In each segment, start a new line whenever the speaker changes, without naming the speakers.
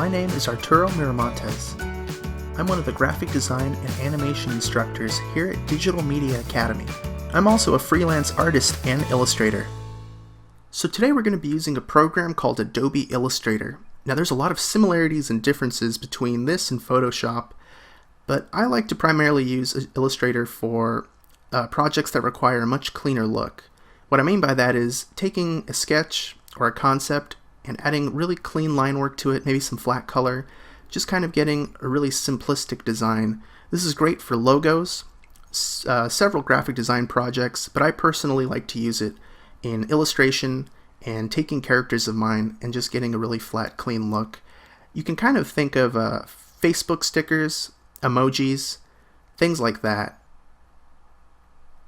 My name is Arturo Miramontes. I'm one of the graphic design and animation instructors here at Digital Media Academy. I'm also a freelance artist and illustrator. So today we're going to be using a program called Adobe Illustrator. Now there's a lot of similarities and differences between this and Photoshop, but I like to primarily use Illustrator for projects that require a much cleaner look. What I mean by that is taking a sketch or a concept and adding really clean line work to it, maybe some flat color, just kind of getting a really simplistic design. This is great for logos, several graphic design projects, but I personally like to use it in illustration and taking characters of mine and just getting a really flat, clean look. You can kind of think of Facebook stickers, emojis, things like that.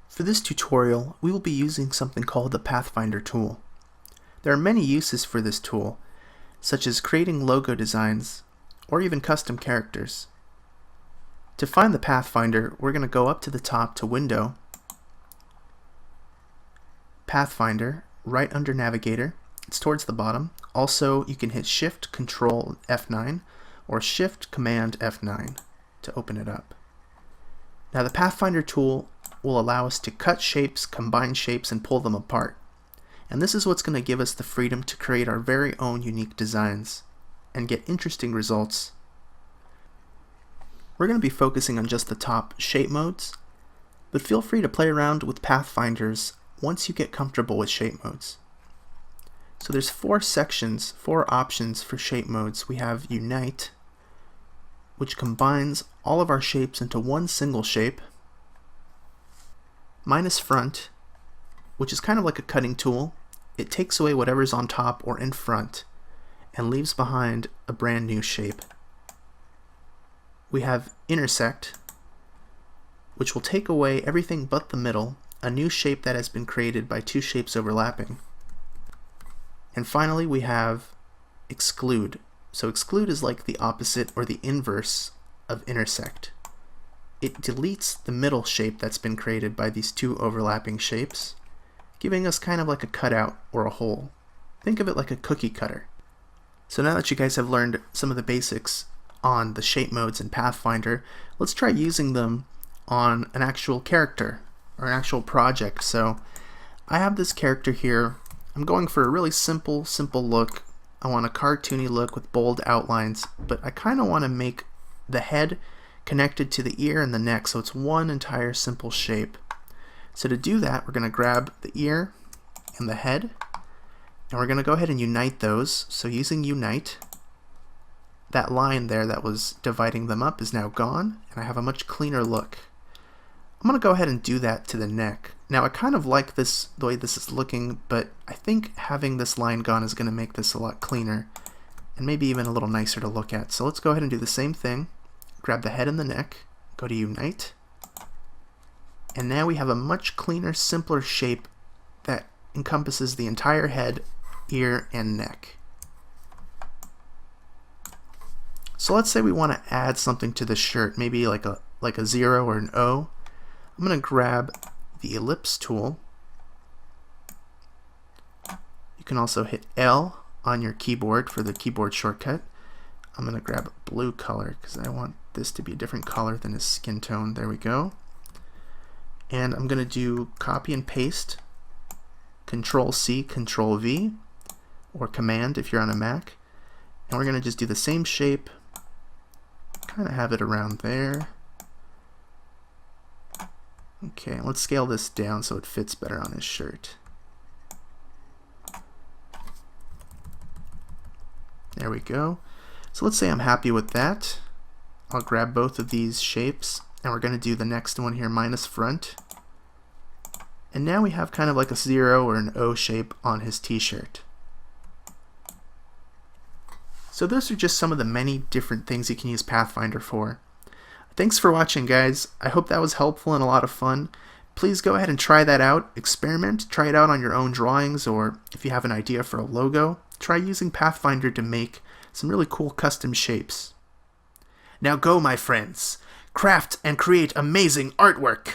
For this tutorial, we will be using something called the Pathfinder Tool. There are many uses for this tool, such as creating logo designs or even custom characters. To find the Pathfinder, we're going to go up to the top to Window, Pathfinder, right under Navigator. It's towards the bottom. Also, you can hit Shift Control F9 or Shift Command F9 to open it up. Now the Pathfinder tool will allow us to cut shapes, combine shapes, and pull them apart. And this is what's going to give us the freedom to create our very own unique designs and get interesting results. We're going to be focusing on just the top shape modes, but feel free to play around with Pathfinders once you get comfortable with shape modes. So there's four options for shape modes. We have Unite, which combines all of our shapes into one single shape. Minus Front, which is kind of like a cutting tool. It takes away whatever's on top or in front and leaves behind a brand new shape. We have Intersect, which will take away everything but the middle, a new shape that has been created by two shapes overlapping. And finally we have Exclude. So Exclude is like the opposite or the inverse of Intersect. It deletes the middle shape that's been created by these two overlapping shapes, giving us kind of like a cutout or a hole. Think of it like a cookie cutter. So now that you guys have learned some of the basics on the shape modes in Pathfinder, let's try using them on an actual character or an actual project. So I have this character here. I'm going for a really simple look. I want a cartoony look with bold outlines, but I kind of want to make the head connected to the ear and the neck, so it's one entire simple shape. So to do that, we're going to grab the ear and the head, and we're going to go ahead and unite those. So using Unite, that line there that was dividing them up is now gone, and I have a much cleaner look. I'm going to go ahead and do that to the neck. Now I kind of like this, the way this is looking, but I think having this line gone is going to make this a lot cleaner and maybe even a little nicer to look at. So let's go ahead and do the same thing. Grab the head and the neck, go to Unite, and now we have a much cleaner, simpler shape that encompasses the entire head, ear, and neck. So let's say we want to add something to the shirt, maybe like a 0 or an O. I'm going to grab the Ellipse tool. You can also hit L on your keyboard for the keyboard shortcut. I'm going to grab a blue color because I want this to be a different color than his skin tone. There we go. And I'm going to do copy and paste, Control C, Control V, or Command if you're on a Mac. And we're going to just do the same shape, kind of have it around there. Okay, let's scale this down so it fits better on his shirt. There we go. So let's say I'm happy with that. I'll grab both of these shapes and we're going to do the next one here, Minus Front. And now we have kind of like a 0 or an O shape on his t-shirt. So those are just some of the many different things you can use Pathfinder for. Thanks for watching, guys. I hope that was helpful and a lot of fun. Please go ahead and try that out. Experiment, try it out on your own drawings, or if you have an idea for a logo, try using Pathfinder to make some really cool custom shapes. Now go, my friends, craft and create amazing artwork!